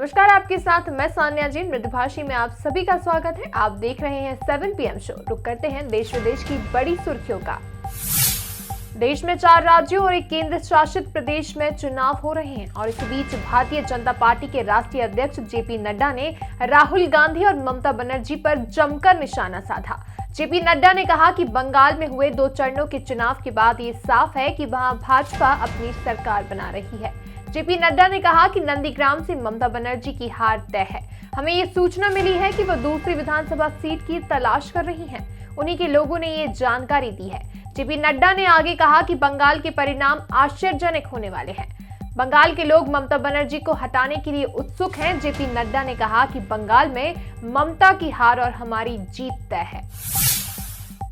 नमस्कार, आपके साथ मैं सान्या जी। मृदुभाषी में आप सभी का स्वागत है। आप देख रहे हैं 7 PM शो। रुक करते हैं देश विदेश की बड़ी सुर्खियों का। देश में 4 राज्यों और एक केंद्र शासित प्रदेश में चुनाव हो रहे हैं और इसी बीच भारतीय जनता पार्टी के राष्ट्रीय अध्यक्ष जेपी नड्डा ने राहुल गांधी और ममता बनर्जी पर जमकर निशाना साधा। जेपी नड्डा ने कहा कि बंगाल में हुए 2 चरणों के चुनाव के बाद ये साफ है कि वहां भाजपा अपनी सरकार बना रही है। जेपी नड्डा ने कहा कि नंदीग्राम से ममता बनर्जी की हार तय है। हमें ये सूचना मिली है कि वह दूसरी विधानसभा सीट की तलाश कर रही हैं। उन्हीं के लोगों ने ये जानकारी दी है। जेपी नड्डा ने आगे कहा कि बंगाल के परिणाम आश्चर्यजनक होने वाले हैं। बंगाल के लोग ममता बनर्जी को हटाने के लिए उत्सुक हैं। जेपी नड्डा ने कहा कि बंगाल में ममता की हार और हमारी जीत तय है।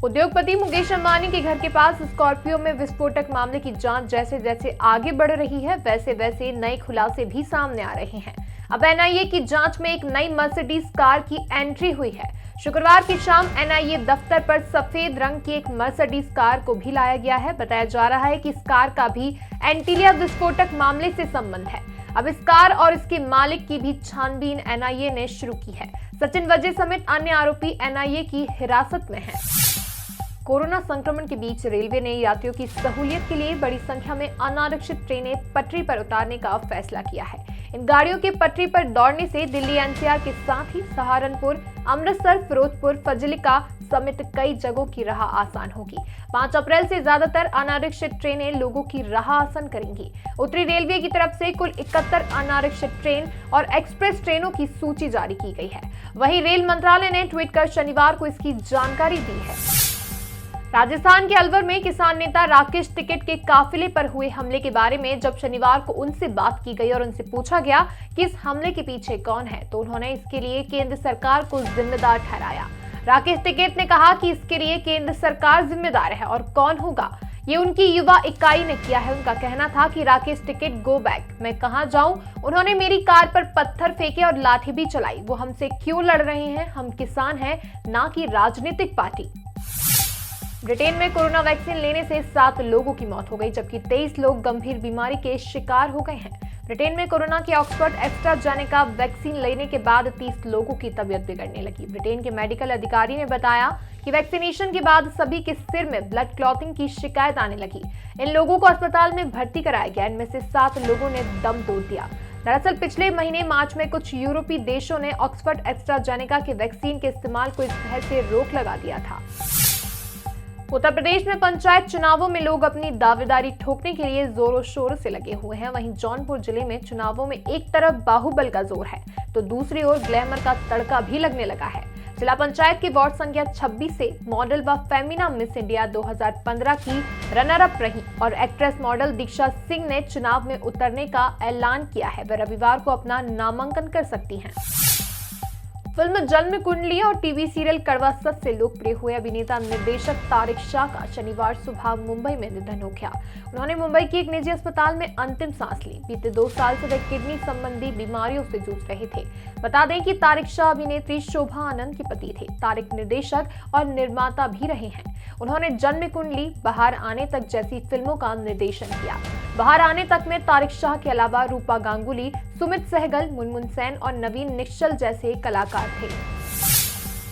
उद्योगपति मुकेश अंबानी के घर के पास स्कॉर्पियो में विस्फोटक मामले की जांच जैसे जैसे आगे बढ़ रही है, वैसे वैसे नए खुलासे भी सामने आ रहे हैं। अब एनआईए की जांच में एक नई मर्सिडीज कार की एंट्री हुई है। शुक्रवार की शाम एनआईए दफ्तर पर सफेद रंग की एक मर्सिडीज कार को भी लाया गया है। बताया जा रहा है कि इस कार का भी एंटीलिया विस्फोटक मामले से संबंध है। अब इस कार और इसके मालिक की भी छानबीन एनआईए ने शुरू की है। सचिन वजे समेत अन्य आरोपी एनआईए की हिरासत में हैं। कोरोना संक्रमण के बीच रेलवे ने यात्रियों की सहूलियत के लिए बड़ी संख्या में अनारक्षित ट्रेनें पटरी पर उतारने का फैसला किया है। इन गाड़ियों के पटरी पर दौड़ने से दिल्ली एनसीआर के साथ ही सहारनपुर, अमृतसर, फिरोजपुर, फजिलिका समेत कई जगहों की राह आसान होगी। 5 अप्रैल से ज्यादातर अनारक्षित ट्रेनें लोगों की राह आसान करेंगी। उत्तरी रेलवे की तरफ से कुल 71 अनारक्षित ट्रेन और एक्सप्रेस ट्रेनों की सूची जारी की गई है। वहीं रेल मंत्रालय ने ट्वीट कर शनिवार को इसकी जानकारी दी है। राजस्थान के अलवर में किसान नेता राकेश टिकैत के काफिले पर हुए हमले के बारे में जब शनिवार को उनसे बात की गई और उनसे पूछा गया कि इस हमले के पीछे कौन है, तो उन्होंने इसके लिए केंद्र सरकार को जिम्मेदार ठहराया। राकेश टिकैत ने कहा कि इसके लिए केंद्र सरकार जिम्मेदार है और कौन होगा, ये उनकी युवा इकाई ने किया है। उनका कहना था कि राकेश टिकैत गो बैक, मैं कहां जाऊं। उन्होंने मेरी कार पर पत्थर फेंके और लाठी भी चलाई। वो हमसे क्यों लड़ रहे हैं? हम किसान हैं, ना कि राजनीतिक पार्टी। ब्रिटेन में कोरोना वैक्सीन लेने से 7 लोगों की मौत हो गई, जबकि 23 लोग गंभीर बीमारी के शिकार हो गए हैं। ब्रिटेन में कोरोना की ऑक्सफोर्ड एस्ट्राजेनेका वैक्सीन लेने के बाद 30 लोगों की तबीयत बिगड़ने लगी। ब्रिटेन के मेडिकल अधिकारी ने बताया कि वैक्सीनेशन के बाद सभी के सिर में ब्लड क्लॉटिंग की शिकायत आने लगी। इन लोगों को अस्पताल में भर्ती कराया गया। इनमें से 7 लोगों ने दम तोड़ दिया। दरअसल पिछले महीने मार्च में कुछ यूरोपीय देशों ने ऑक्सफोर्ड एस्ट्राजेनेका के वैक्सीन के इस्तेमाल को इस तरह से रोक लगा दिया था। उत्तर प्रदेश में पंचायत चुनावों में लोग अपनी दावेदारी ठोकने के लिए जोरों शोरों से लगे हुए हैं। वहीं जौनपुर जिले में चुनावों में एक तरफ बाहुबल का जोर है तो दूसरी ओर ग्लैमर का तड़का भी लगने लगा है। जिला पंचायत की वार्ड संख्या 26 से मॉडल व फेमिना मिस इंडिया 2015 की रनर अप रही और एक्ट्रेस मॉडल दीक्षा सिंह ने चुनाव में उतरने का ऐलान किया है। वे रविवार को अपना नामांकन कर सकती हैं। फिल्म जन्म कुंडली और टीवी सीरियल कड़वा सच से लोकप्रिय हुए अभिनेता निर्देशक तारिक शाह का शनिवार सुबह मुंबई में निधन हो गया। उन्होंने मुंबई के एक निजी अस्पताल में अंतिम सांस ली। बीते 2 साल से वे किडनी संबंधी बीमारियों से जूझ रहे थे। बता दें कि तारिक शाह अभिनेत्री शोभा आनंद के पति थे। तारिक निर्देशक और निर्माता भी रहे हैं। उन्होंने जन्म कुंडली, बाहर आने तक जैसी फिल्मों का निर्देशन किया। बाहर आने तक में तारिक शाह के अलावा रूपा गांगुली, सुमित सहगल, मुनमुन सेन और नवीन निश्चल जैसे कलाकार थे।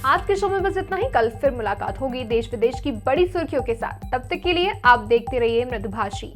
आज के शो में बस इतना ही। कल फिर मुलाकात होगी देश विदेश की बड़ी सुर्खियों के साथ। तब तक के लिए आप देखते रहिए मृदुभाषी।